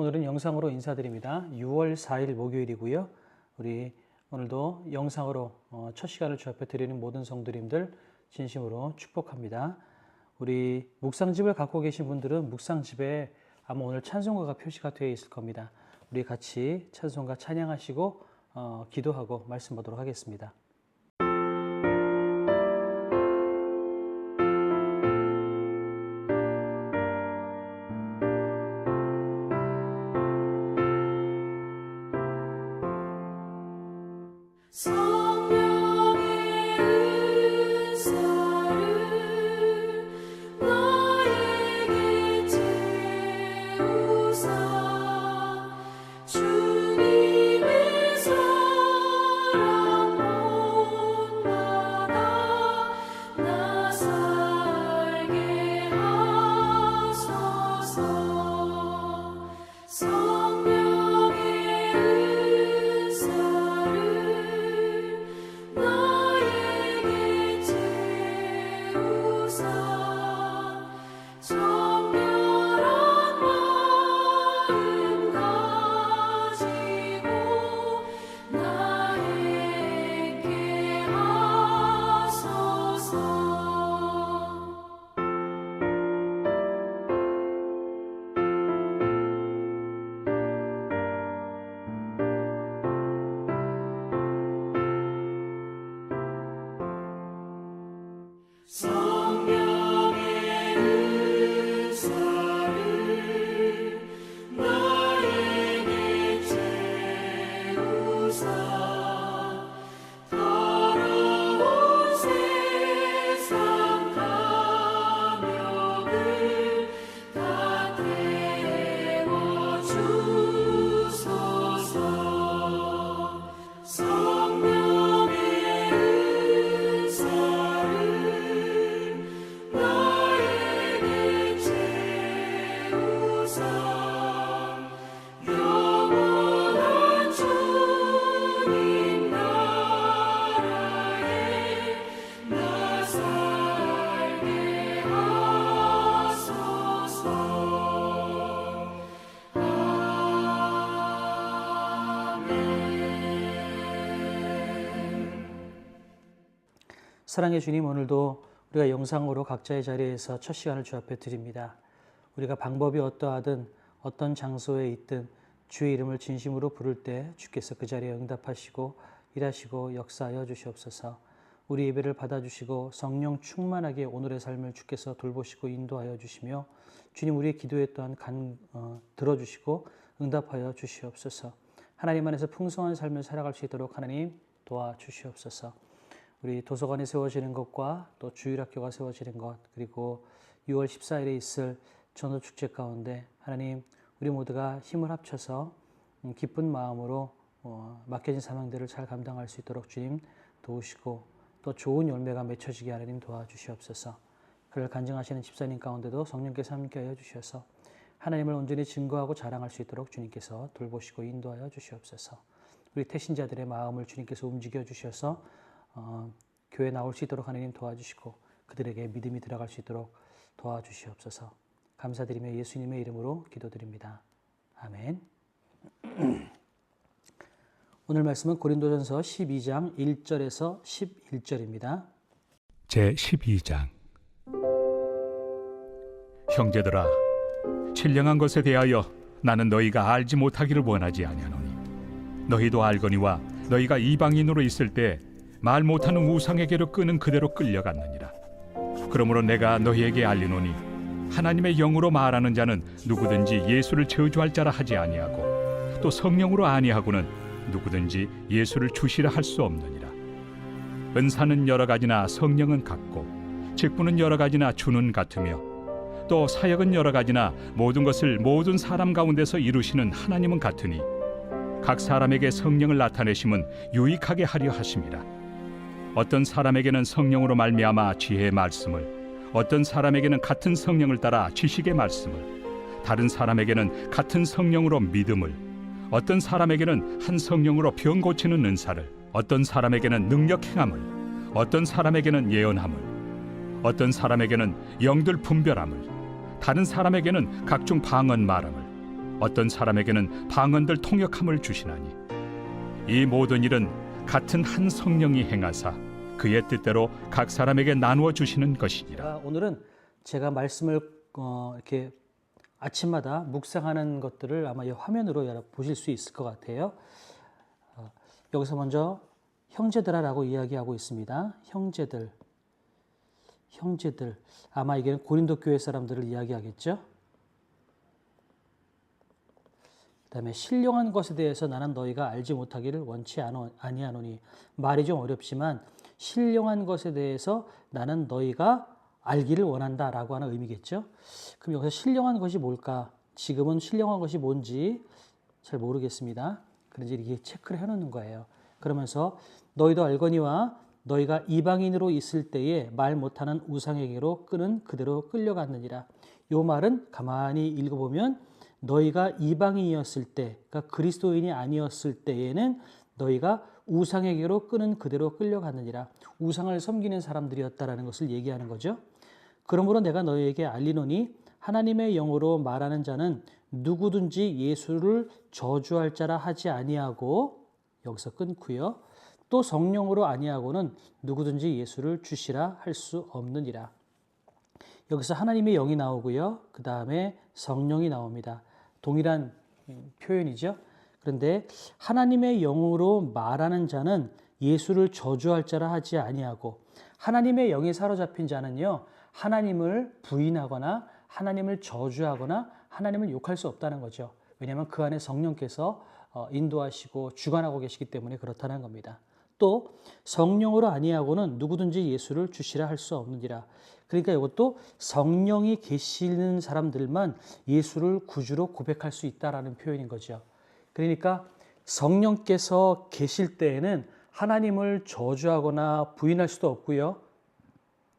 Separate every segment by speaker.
Speaker 1: 오늘은 영상으로 인사드립니다. 6월 4일 목요일이고요. 우리 오늘도 영상으로 첫 시간을 주 앞에 드리는 모든 성도님들 진심으로 축복합니다. 우리 묵상집을 갖고 계신 분들은 묵상집에 아마 오늘 찬송가가 표시가 되어 있을 겁니다. 우리 같이 찬송가 찬양하시고 기도하고 말씀 보도록 하겠습니다. 사랑의 주님, 오늘도 우리가 영상으로 각자의 자리에서 첫 시간을 주 앞에 드립니다. 우리가 방법이 어떠하든 어떤 장소에 있든 주의 이름을 진심으로 부를 때 주께서 그 자리에 응답하시고 일하시고 역사하여 주시옵소서. 우리 예배를 받아주시고 성령 충만하게 오늘의 삶을 주께서 돌보시고 인도하여 주시며 주님 우리의 기도에 또한 들어주시고 응답하여 주시옵소서. 하나님 안에서 풍성한 삶을 살아갈 수 있도록 하나님 도와주시옵소서. 우리 도서관이 세워지는 것과 또 주일학교가 세워지는 것, 그리고 6월 14일에 있을 전도축제 가운데 하나님 우리 모두가 힘을 합쳐서 기쁜 마음으로 맡겨진 사명들을 잘 감당할 수 있도록 주님 도우시고 또 좋은 열매가 맺혀지게 하나님 도와주시옵소서. 그를 간증하시는 집사님 가운데도 성령께서 함께하여 주셔서 하나님을 온전히 증거하고 자랑할 수 있도록 주님께서 돌보시고 인도하여 주시옵소서. 우리 태신자들의 마음을 주님께서 움직여 주셔서 교회 나올 수 있도록 하나님 도와주시고 그들에게 믿음이 들어갈 수 있도록 도와주시옵소서. 감사드리며 예수님의 이름으로 기도드립니다. 아멘. 오늘 말씀은 고린도전서 12장 1절에서 11절입니다.
Speaker 2: 제12장 형제들아, 신령한 것에 대하여 나는 너희가 알지 못하기를 원하지 아니하노니 너희도 알거니와 너희가 이방인으로 있을 때 말 못하는 우상에게로 끄는 그대로 끌려갔느니라. 그러므로 내가 너희에게 알리노니 하나님의 영으로 말하는 자는 누구든지 예수를 저주할 자라 하지 아니하고 또 성령으로 아니하고는 누구든지 예수를 주시라 할 수 없느니라. 은사는 여러 가지나 성령은 같고 직분은 여러 가지나 주는 같으며 또 사역은 여러 가지나 모든 것을 모든 사람 가운데서 이루시는 하나님은 같으니 각 사람에게 성령을 나타내심은 유익하게 하려 하심이라. 어떤 사람에게는 성령으로 말미암아 지혜의 말씀을, 어떤 사람에게는 같은 성령을 따라 지식의 말씀을, 다른 사람에게는 같은 성령으로 믿음을, 어떤 사람에게는 한 성령으로 병 고치는 은사를, 어떤 사람에게는 능력 행함을, 어떤 사람에게는 예언함을, 어떤 사람에게는 영들 분별함을, 다른 사람에게는 각종 방언 말함을, 어떤 사람에게는 방언들 통역함을 주시나니 이 모든 일은 같은 한 성령이 행하사 그의 뜻대로 각 사람에게 나누어 주시는 것이니라.
Speaker 1: 오늘은 제가 말씀을 이렇게 아침마다 묵상하는 것들을 아마 이 화면으로 여러분 보실 수 있을 것 같아요. 여기서 먼저 형제들아라고 이야기하고 있습니다. 형제들. 아마 이게 고린도 교회 사람들을 이야기하겠죠. 그다음에 신령한 것에 대해서 나는 너희가 알지 못하기를 원치 아니하노니. 말이 좀 어렵지만 신령한 것에 대해서 나는 너희가 알기를 원한다라고 하는 의미겠죠. 그럼 여기서 신령한 것이 뭘까? 지금은 신령한 것이 뭔지 잘 모르겠습니다. 그런지 이렇게 체크를 해놓는 거예요. 그러면서 너희도 알거니와 너희가 이방인으로 있을 때에 말 못하는 우상에게로 끄는 그대로 끌려갔느니라. 이 말은 가만히 읽어보면 너희가 이방인이었을 때, 그러니까 그리스도인이 아니었을 때에는 너희가 우상에게로 끄는 그대로 끌려갔느니라. 우상을 섬기는 사람들이었다라는 것을 얘기하는 거죠. 그러므로 내가 너희에게 알리노니 하나님의 영으로 말하는 자는 누구든지 예수를 저주할 자라 하지 아니하고, 여기서 끊고요. 또 성령으로 아니하고는 누구든지 예수를 주시라 할 수 없느니라. 여기서 하나님의 영이 나오고요. 그 다음에 성령이 나옵니다. 동일한 표현이죠. 그런데 하나님의 영으로 말하는 자는 예수를 저주할 자라 하지 아니하고, 하나님의 영에 사로잡힌 자는요, 하나님을 부인하거나 하나님을 저주하거나 하나님을 욕할 수 없다는 거죠. 왜냐하면 그 안에 성령께서 인도하시고 주관하고 계시기 때문에 그렇다는 겁니다. 또 성령으로 아니하고는 누구든지 예수를 주시라 할 수 없느니라. 그러니까 이것도 성령이 계시는 사람들만 예수를 구주로 고백할 수 있다라는 표현인 거죠. 그러니까 성령께서 계실 때에는 하나님을 저주하거나 부인할 수도 없고요.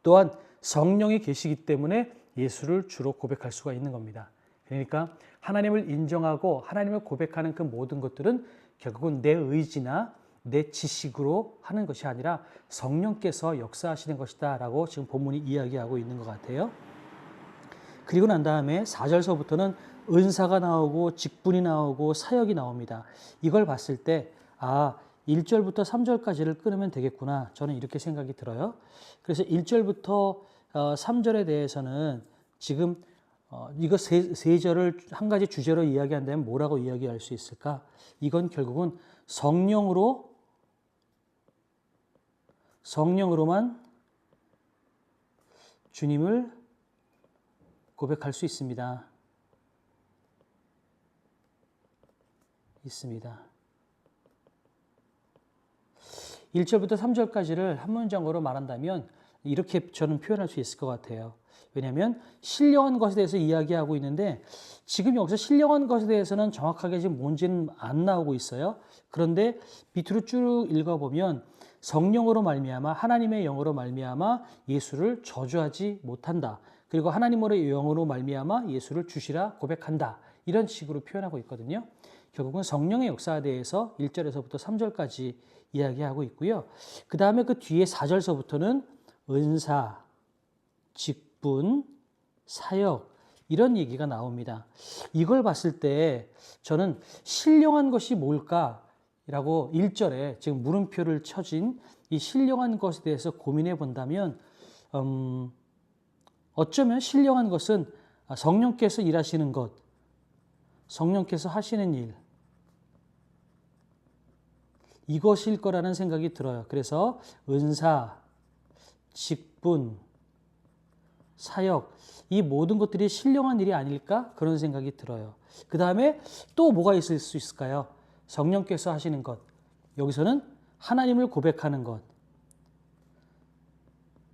Speaker 1: 또한 성령이 계시기 때문에 예수를 주로 고백할 수가 있는 겁니다. 그러니까 하나님을 인정하고 하나님을 고백하는 그 모든 것들은 결국은 내 의지나 내 지식으로 하는 것이 아니라 성령께서 역사하시는 것이다 라고 지금 본문이 이야기하고 있는 것 같아요. 그리고 난 다음에 4절서부터는 은사가 나오고 직분이 나오고 사역이 나옵니다. 이걸 봤을 때 1절부터 3절까지를 끊으면 되겠구나, 저는 이렇게 생각이 들어요. 그래서 1절부터 3절에 대해서는 지금 이거 세 절을 한 가지 주제로 이야기한다면 뭐라고 이야기할 수 있을까? 이건 결국은 성령으로만 주님을 고백할 수 있습니다. 1절부터 3절까지를 한 문장으로 말한다면 이렇게 저는 표현할 수 있을 것 같아요. 왜냐하면 신령한 것에 대해서 이야기하고 있는데 지금 여기서 신령한 것에 대해서는 정확하게 지금 뭔지는 안 나오고 있어요. 그런데 밑으로 쭉 읽어보면 성령으로 말미암아 하나님의 영으로 말미암아 예수를 저주하지 못한다. 그리고 하나님의 영으로 말미암아 예수를 주시라 고백한다. 이런 식으로 표현하고 있거든요. 결국은 성령의 역사에 대해서 1절에서부터 3절까지 이야기하고 있고요. 그 다음에 그 뒤에 4절서부터는 은사, 직분, 사역 이런 얘기가 나옵니다. 이걸 봤을 때 저는 신령한 것이 뭘까라고 1절에 지금 물음표를 쳐진 이 신령한 것에 대해서 고민해 본다면 어쩌면 신령한 것은 성령께서 일하시는 것, 성령께서 하시는 일, 이것일 거라는 생각이 들어요. 그래서 은사, 직분, 사역, 이 모든 것들이 신령한 일이 아닐까? 그런 생각이 들어요. 그 다음에 또 뭐가 있을 수 있을까요? 성령께서 하시는 것. 여기서는 하나님을 고백하는 것.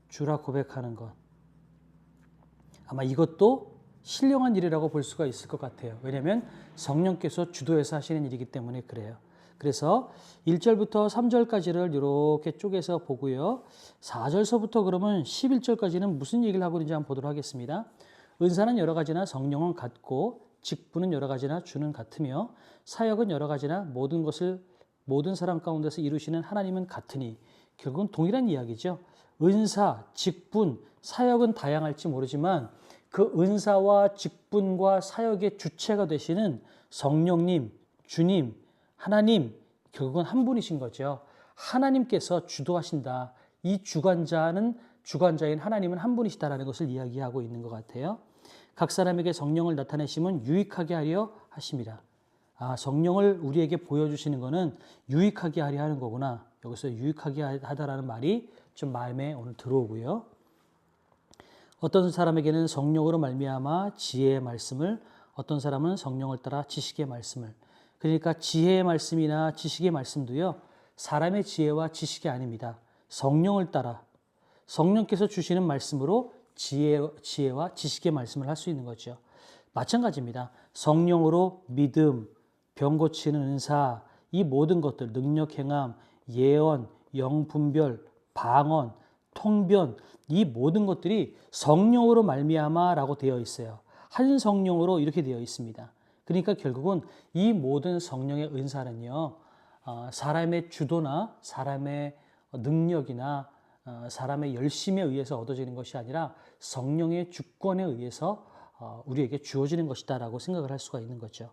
Speaker 1: 주라 고백하는 것. 아마 이것도 신령한 일이라고 볼 수가 있을 것 같아요. 왜냐하면 성령께서 주도해서 하시는 일이기 때문에 그래요. 그래서 1절부터 3절까지를 이렇게 쪼개서 보고요. 4절서부터 그러면 11절까지는 무슨 얘기를 하고 있는지 한번 보도록 하겠습니다. 은사는 여러 가지나 성령은 같고 직분은 여러 가지나 주는 같으며 사역은 여러 가지나 모든 것을 모든 사람 가운데서 이루시는 하나님은 같으니, 결국은 동일한 이야기죠. 은사, 직분, 사역은 다양할지 모르지만 그 은사와 직분과 사역의 주체가 되시는 성령님, 주님, 하나님, 결국은 한 분이신 거죠. 하나님께서 주도하신다. 이 주관자인 하나님은 한 분이시다라는 것을 이야기하고 있는 것 같아요. 각 사람에게 성령을 나타내심은 유익하게 하려 하심이라. 성령을 우리에게 보여주시는 것은 유익하게 하려 하는 거구나. 여기서 유익하게 하다라는 말이 좀 마음에 오늘 들어오고요. 어떤 사람에게는 성령으로 말미암아 지혜의 말씀을, 어떤 사람은 성령을 따라 지식의 말씀을. 그러니까 지혜의 말씀이나 지식의 말씀도요, 사람의 지혜와 지식이 아닙니다. 성령을 따라 성령께서 주시는 말씀으로 지혜와 지식의 말씀을 할 수 있는 거죠. 마찬가지입니다. 성령으로 믿음, 병 고치는 은사, 이 모든 것들, 능력 행함, 예언, 영분별, 방언, 통변, 이 모든 것들이 성령으로 말미암아라고 되어 있어요. 한 성령으로 이렇게 되어 있습니다. 그러니까 결국은 이 모든 성령의 은사는요, 사람의 주도나 사람의 능력이나 사람의 열심에 의해서 얻어지는 것이 아니라 성령의 주권에 의해서 우리에게 주어지는 것이다라고 생각을 할 수가 있는 거죠.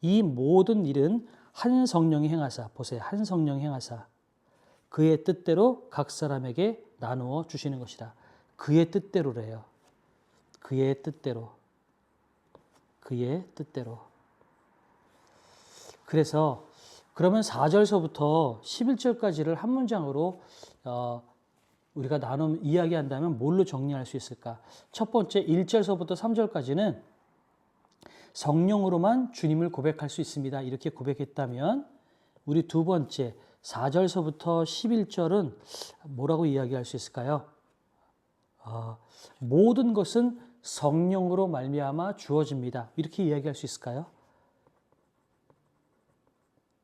Speaker 1: 이 모든 일은 한 성령이 행하사, 보세요. 한 성령이 행하사 그의 뜻대로 각 사람에게 나누어 주시는 것이다. 그의 뜻대로래요. 그의 뜻대로. 그의 뜻대로. 그래서 그러면 4절서부터 11절까지를 한 문장으로 우리가 이야기한다면 뭘로 정리할 수 있을까? 첫 번째 1절서부터 3절까지는 성령으로만 주님을 고백할 수 있습니다. 이렇게 고백했다면 우리 두 번째 4절서부터 11절은 뭐라고 이야기할 수 있을까요? 모든 것은 성령으로 말미암아 주어집니다. 이렇게 이야기할 수 있을까요?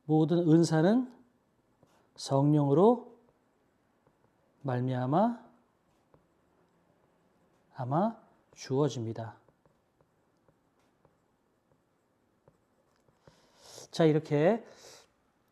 Speaker 1: 모든 은사는 성령으로 말미암아 주어집니다. 자, 이렇게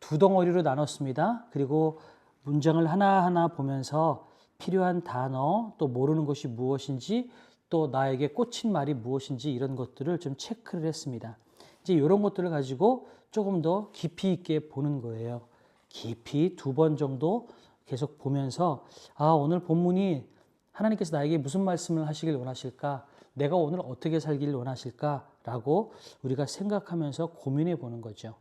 Speaker 1: 두 덩어리로 나눴습니다. 그리고 문장을 하나하나 보면서 필요한 단어, 또 모르는 것이 무엇인지, 또 나에게 꽂힌 말이 무엇인지 이런 것들을 좀 체크를 했습니다. 이제 이런 것들을 가지고 조금 더 깊이 있게 보는 거예요. 깊이 2번 정도 계속 보면서 오늘 본문이 하나님께서 나에게 무슨 말씀을 하시길 원하실까? 내가 오늘 어떻게 살기를 원하실까?라고 우리가 생각하면서 고민해 보는 거죠.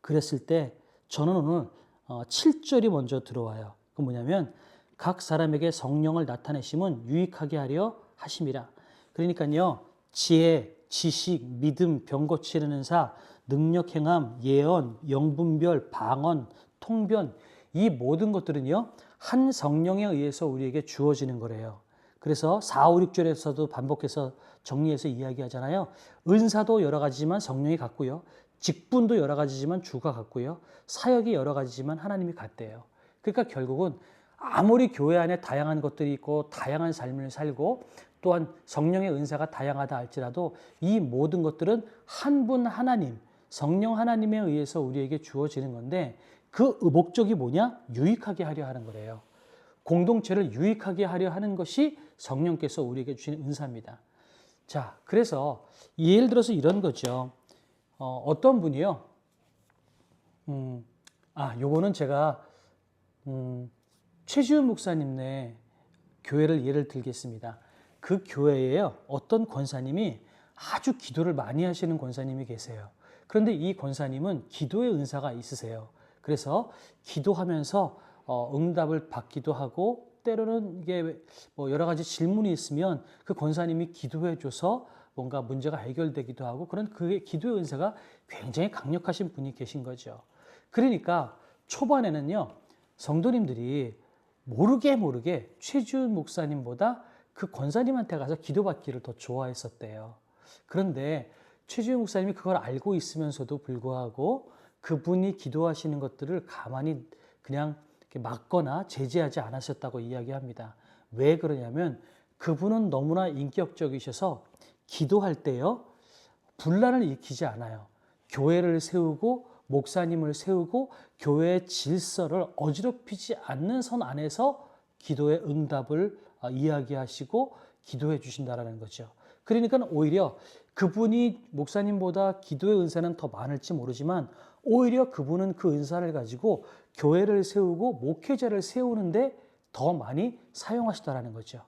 Speaker 1: 그랬을 때 저는 오늘 7절이 먼저 들어와요. 그 뭐냐면 각 사람에게 성령을 나타내심은 유익하게 하려 하심이라. 그러니까요. 지혜, 지식, 믿음, 병 고치는 은사, 능력 행함, 예언, 영분별, 방언, 통변, 이 모든 것들은요. 한 성령에 의해서 우리에게 주어지는 거래요. 그래서 4, 5, 6절에서도 반복해서 정리해서 이야기하잖아요. 은사도 여러 가지지만 성령이 같고요. 직분도 여러 가지지만 주가 같고요. 사역이 여러 가지지만 하나님이 같대요. 그러니까 결국은 아무리 교회 안에 다양한 것들이 있고 다양한 삶을 살고 또한 성령의 은사가 다양하다 할지라도 이 모든 것들은 한 분 하나님, 성령 하나님에 의해서 우리에게 주어지는 건데 그 목적이 뭐냐? 유익하게 하려 하는 거래요. 공동체를 유익하게 하려 하는 것이 성령께서 우리에게 주신 은사입니다. 자, 그래서 예를 들어서 이런 거죠. 어떤 분이요. 요거는 제가 최지훈 목사님네 교회를 예를 들겠습니다. 그 교회에요. 어떤 권사님이 아주 기도를 많이 하시는 권사님이 계세요. 그런데 이 권사님은 기도의 은사가 있으세요. 그래서 기도하면서 응답을 받기도 하고 때로는 이게 뭐 여러 가지 질문이 있으면 그 권사님이 기도해줘서 뭔가 문제가 해결되기도 하고 그런 그 기도의 은사가 굉장히 강력하신 분이 계신 거죠. 그러니까 초반에는요. 성도님들이 모르게 최지훈 목사님보다 그 권사님한테 가서 기도받기를 더 좋아했었대요. 그런데 최지훈 목사님이 그걸 알고 있으면서도 불구하고 그분이 기도하시는 것들을 가만히 그냥 막거나 제지하지 않으셨다고 이야기합니다. 왜 그러냐면 그분은 너무나 인격적이셔서 기도할 때요. 분란을 일으키지 않아요. 교회를 세우고 목사님을 세우고 교회의 질서를 어지럽히지 않는 선 안에서 기도의 응답을 이야기하시고 기도해 주신다라는 거죠. 그러니까 오히려 그분이 목사님보다 기도의 은사는 더 많을지 모르지만 오히려 그분은 그 은사를 가지고 교회를 세우고 목회자를 세우는데 더 많이 사용하시다라는 거죠.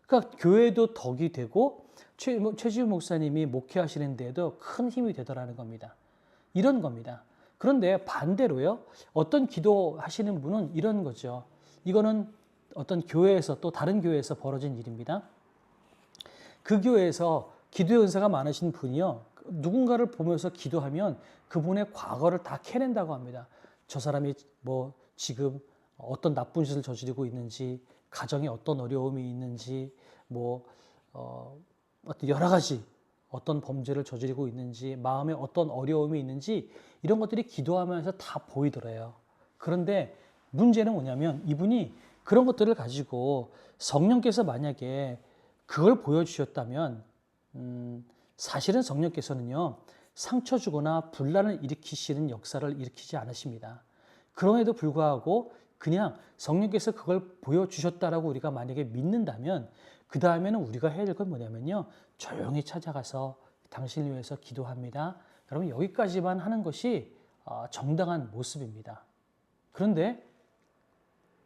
Speaker 1: 그러니까 교회도 덕이 되고 최지훈 목사님이 목회하시는 데에도 큰 힘이 되더라는 겁니다. 이런 겁니다. 그런데 반대로요. 어떤 기도하시는 분은 이런 거죠. 이거는 어떤 교회에서 또 다른 교회에서 벌어진 일입니다. 그 교회에서 기도의 은사가 많으신 분이요. 누군가를 보면서 기도하면 그분의 과거를 다 캐낸다고 합니다. 저 사람이 뭐 지금 어떤 나쁜 짓을 저지르고 있는지, 가정에 어떤 어려움이 있는지, 어떤 여러 가지 어떤 범죄를 저지르고 있는지, 마음에 어떤 어려움이 있는지 이런 것들이 기도하면서 다 보이더래요. 그런데 문제는 뭐냐면 이분이 그런 것들을 가지고 성령께서 만약에 그걸 보여주셨다면 사실은 성령께서는요 상처 주거나 분란을 일으키시는 역사를 일으키지 않으십니다. 그럼에도 불구하고 그냥 성령께서 그걸 보여주셨다라고 우리가 만약에 믿는다면 그 다음에는 우리가 해야 될 건 뭐냐면요 조용히 찾아가서 당신을 위해서 기도합니다. 여러분 여기까지만 하는 것이 정당한 모습입니다. 그런데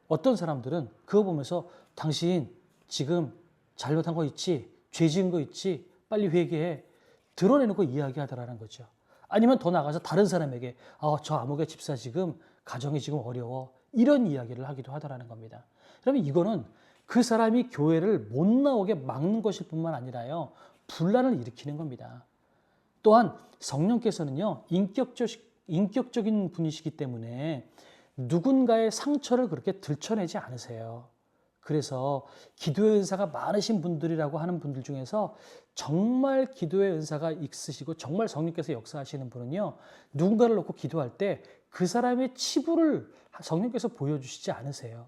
Speaker 1: 어떤 사람들은 그거 보면서 당신 지금 잘못한 거 있지? 죄 지은 거 있지? 빨리 회개해. 드러내놓고 이야기하더라는 거죠. 아니면 더 나가서 다른 사람에게 저 아무개 집사 지금 가정이 지금 어려워. 이런 이야기를 하기도 하더라는 겁니다. 그러면 이거는 그 사람이 교회를 못 나오게 막는 것일 뿐만 아니라요. 분란을 일으키는 겁니다. 또한 성령께서는요. 인격적인 분이시기 때문에 누군가의 상처를 그렇게 들춰내지 않으세요. 그래서 기도의 은사가 많으신 분들이라고 하는 분들 중에서 정말 기도의 은사가 있으시고 정말 성령께서 역사하시는 분은요. 누군가를 놓고 기도할 때 그 사람의 치부를 성령께서 보여주시지 않으세요.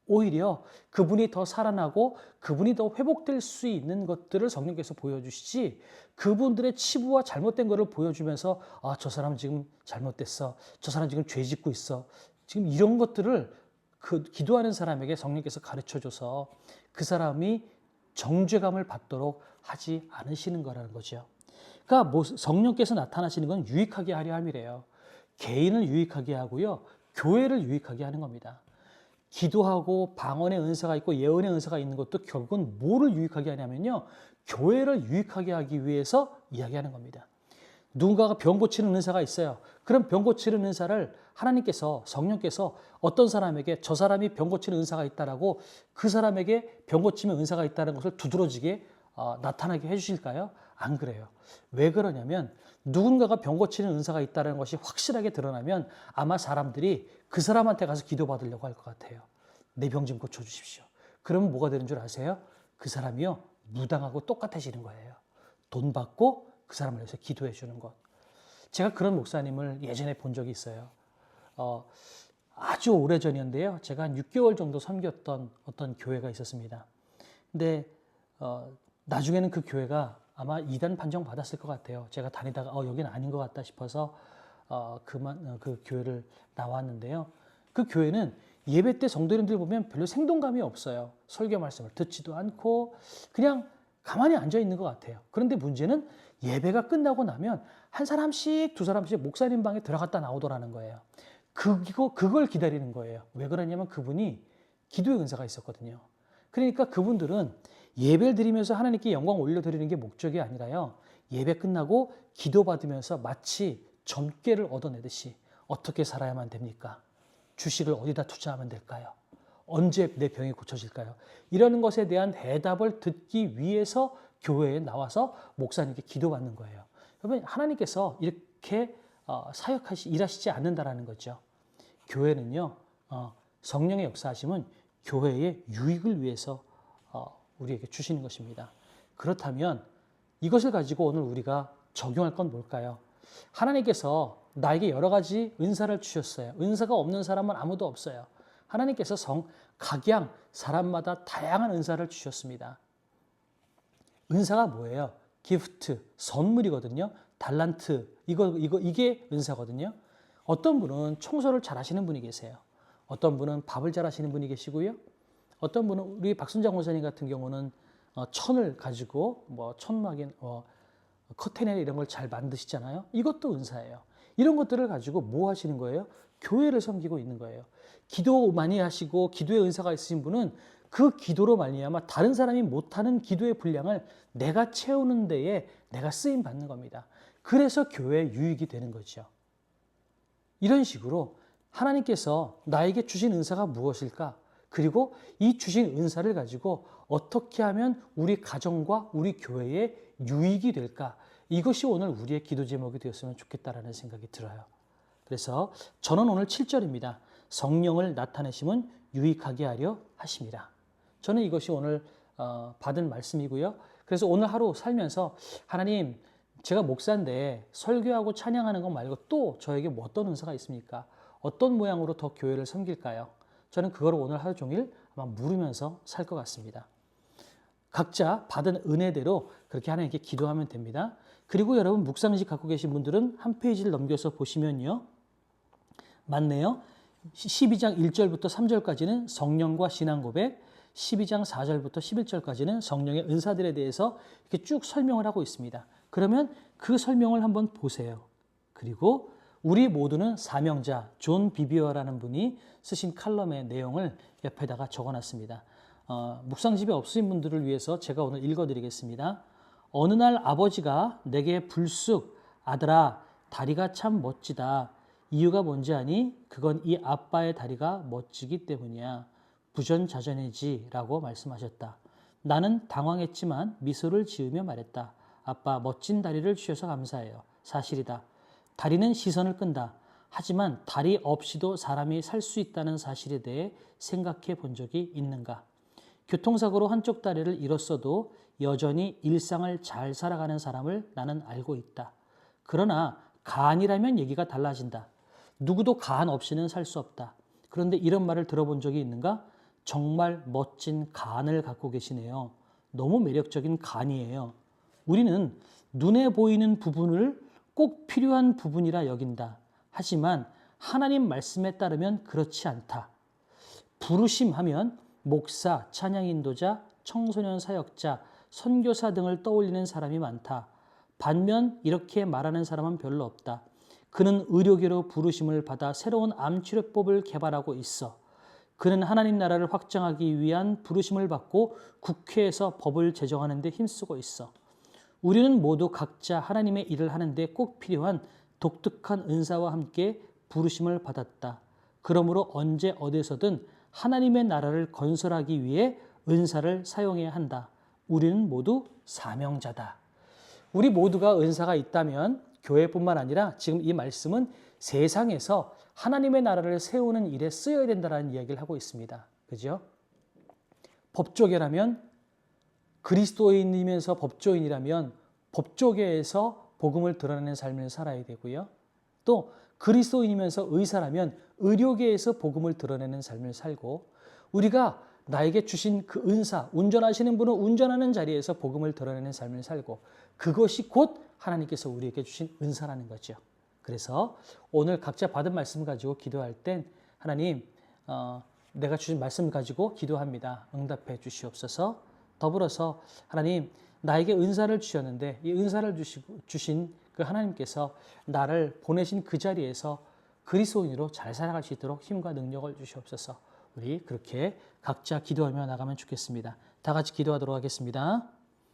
Speaker 1: 오히려 그분이 더 살아나고 그분이 더 회복될 수 있는 것들을 성령께서 보여주시지 그분들의 치부와 잘못된 것을 보여주면서 저 사람 지금 잘못됐어. 저 사람 지금 죄 짓고 있어. 지금 이런 것들을 그 기도하는 사람에게 성령께서 가르쳐줘서 그 사람이 정죄감을 받도록 하지 않으시는 거라는 거죠. 그러니까 성령께서 나타나시는 건 유익하게 하려 함이래요. 개인을 유익하게 하고요. 교회를 유익하게 하는 겁니다. 기도하고 방언의 은사가 있고 예언의 은사가 있는 것도 결국은 뭐를 유익하게 하냐면요. 교회를 유익하게 하기 위해서 이야기하는 겁니다. 누군가가 병 고치는 은사가 있어요. 그럼 병 고치는 은사를 하나님께서 성령께서 어떤 사람에게 저 사람이 병 고치는 은사가 있다라고 그 사람에게 병 고치는 은사가 있다는 것을 두드러지게 나타나게 해주실까요? 안 그래요. 왜 그러냐면 누군가가 병 고치는 은사가 있다는 것이 확실하게 드러나면 아마 사람들이 그 사람한테 가서 기도받으려고 할 것 같아요. 내 병 좀 고쳐주십시오. 그러면 뭐가 되는 줄 아세요? 그 사람이요. 무당하고 똑같아지는 거예요. 돈 받고 그 사람을 위해서 기도해 주는 것. 제가 그런 목사님을 예전에 본 적이 있어요. 아주 오래전이었는데요. 제가 한 6개월 정도 섬겼던 어떤 교회가 있었습니다. 근데 나중에는 그 교회가 아마 이단 판정 받았을 것 같아요. 제가 다니다가 여기는 아닌 것 같다 싶어서 그 교회를 나왔는데요. 그 교회는 예배 때 성도님들 보면 별로 생동감이 없어요. 설교 말씀을 듣지도 않고 그냥 가만히 앉아 있는 것 같아요. 그런데 문제는 예배가 끝나고 나면 한 사람씩 두 사람씩 목사님 방에 들어갔다 나오더라는 거예요. 그걸 기다리는 거예요. 왜 그러냐면 그분이 기도의 은사가 있었거든요. 그러니까 그분들은 예배를 드리면서 하나님께 영광 올려드리는 게 목적이 아니라요. 예배 끝나고 기도받으면서 마치 점괘를 얻어내듯이 어떻게 살아야만 됩니까? 주식을 어디다 투자하면 될까요? 언제 내 병이 고쳐질까요? 이런 것에 대한 대답을 듣기 위해서 교회에 나와서 목사님께 기도받는 거예요. 여러분 하나님께서 이렇게 일하시지 않는다라는 거죠. 교회는요. 성령의 역사하심은 교회의 유익을 위해서 우리에게 주시는 것입니다. 그렇다면 이것을 가지고 오늘 우리가 적용할 건 뭘까요? 하나님께서 나에게 여러 가지 은사를 주셨어요. 은사가 없는 사람은 아무도 없어요. 하나님께서 각양 사람마다 다양한 은사를 주셨습니다. 은사가 뭐예요? 기프트, 선물이거든요. 달란트, 이게 은사거든요. 어떤 분은 청소를 잘 하시는 분이 계세요. 어떤 분은 밥을 잘 하시는 분이 계시고요. 어떤 분은 우리 박순장 원사님 같은 경우는 천을 가지고 뭐 천막인 커튼에 이런 걸 잘 만드시잖아요. 이것도 은사예요. 이런 것들을 가지고 뭐 하시는 거예요? 교회를 섬기고 있는 거예요. 기도 많이 하시고 기도의 은사가 있으신 분은 그 기도로 말미암아 다른 사람이 못하는 기도의 분량을 내가 채우는 데에 내가 쓰임 받는 겁니다. 그래서 교회에 유익이 되는 거죠. 이런 식으로 하나님께서 나에게 주신 은사가 무엇일까? 그리고 이 주신 은사를 가지고 어떻게 하면 우리 가정과 우리 교회에 유익이 될까? 이것이 오늘 우리의 기도 제목이 되었으면 좋겠다라는 생각이 들어요. 그래서 저는 오늘 7절입니다. 성령을 나타내심은 유익하게 하려 하심이라. 저는 이것이 오늘 받은 말씀이고요. 그래서 오늘 하루 살면서 하나님, 제가 목사인데 설교하고 찬양하는 것 말고 또 저에게 뭐 어떤 은사가 있습니까? 어떤 모양으로 더 교회를 섬길까요? 저는 그걸 오늘 하루 종일 아마 물으면서 살 것 같습니다. 각자 받은 은혜대로 그렇게 하나님께 기도하면 됩니다. 그리고 여러분 묵상식 갖고 계신 분들은 한 페이지를 넘겨서 보시면요. 맞네요. 12장 1절부터 3절까지는 성령과 신앙 고백, 12장 4절부터 11절까지는 성령의 은사들에 대해서 이렇게 쭉 설명을 하고 있습니다. 그러면 그 설명을 한번 보세요. 그리고 우리 모두는 사명자 존 비비어라는 분이 쓰신 칼럼의 내용을 옆에다가 적어놨습니다. 묵상집에 없으신 분들을 위해서 제가 오늘 읽어드리겠습니다. 어느 날 아버지가 내게 불쑥 아들아 다리가 참 멋지다. 이유가 뭔지 아니? 그건 이 아빠의 다리가 멋지기 때문이야. 부전자전이지 라고 말씀하셨다. 나는 당황했지만 미소를 지으며 말했다. 아빠 멋진 다리를 주셔서 감사해요. 사실이다. 다리는 시선을 끈다. 하지만 다리 없이도 사람이 살 수 있다는 사실에 대해 생각해 본 적이 있는가? 교통사고로 한쪽 다리를 잃었어도 여전히 일상을 잘 살아가는 사람을 나는 알고 있다. 그러나 간이라면 얘기가 달라진다. 누구도 간 없이는 살 수 없다. 그런데 이런 말을 들어본 적이 있는가? 정말 멋진 간을 갖고 계시네요. 너무 매력적인 간이에요. 우리는 눈에 보이는 부분을 꼭 필요한 부분이라 여긴다. 하지만 하나님 말씀에 따르면 그렇지 않다. 부르심 하면 목사, 찬양 인도자, 청소년 사역자, 선교사 등을 떠올리는 사람이 많다. 반면 이렇게 말하는 사람은 별로 없다. 그는 의료계로 부르심을 받아 새로운 암치료법을 개발하고 있어. 그는 하나님 나라를 확장하기 위한 부르심을 받고 국회에서 법을 제정하는 데 힘쓰고 있어. 우리는 모두 각자 하나님의 일을 하는데 꼭 필요한 독특한 은사와 함께 부르심을 받았다. 그러므로 언제 어디서든 하나님의 나라를 건설하기 위해 은사를 사용해야 한다. 우리는 모두 사명자다. 우리 모두가 은사가 있다면 교회뿐만 아니라 지금 이 말씀은 세상에서 하나님의 나라를 세우는 일에 쓰여야 된다는 이야기를 하고 있습니다. 그죠? 법조계라면 그리스도인이면서 법조인이라면 법조계에서 복음을 드러내는 삶을 살아야 되고요. 또 그리스도인이면서 의사라면 의료계에서 복음을 드러내는 삶을 살고 우리가 나에게 주신 그 은사, 운전하시는 분은 운전하는 자리에서 복음을 드러내는 삶을 살고 그것이 곧 하나님께서 우리에게 주신 은사라는 거죠. 그래서 오늘 각자 받은 말씀 가지고 기도할 땐 하나님 내가 주신 말씀 가지고 기도합니다. 응답해 주시옵소서. 더불어서 하나님 나에게 은사를 주셨는데 이 은사를 주신 그 하나님께서 나를 보내신 그 자리에서 그리스도인으로 잘 살아갈 수 있도록 힘과 능력을 주시옵소서. 우리 그렇게 각자 기도하며 나가면 좋겠습니다. 다 같이 기도하도록 하겠습니다.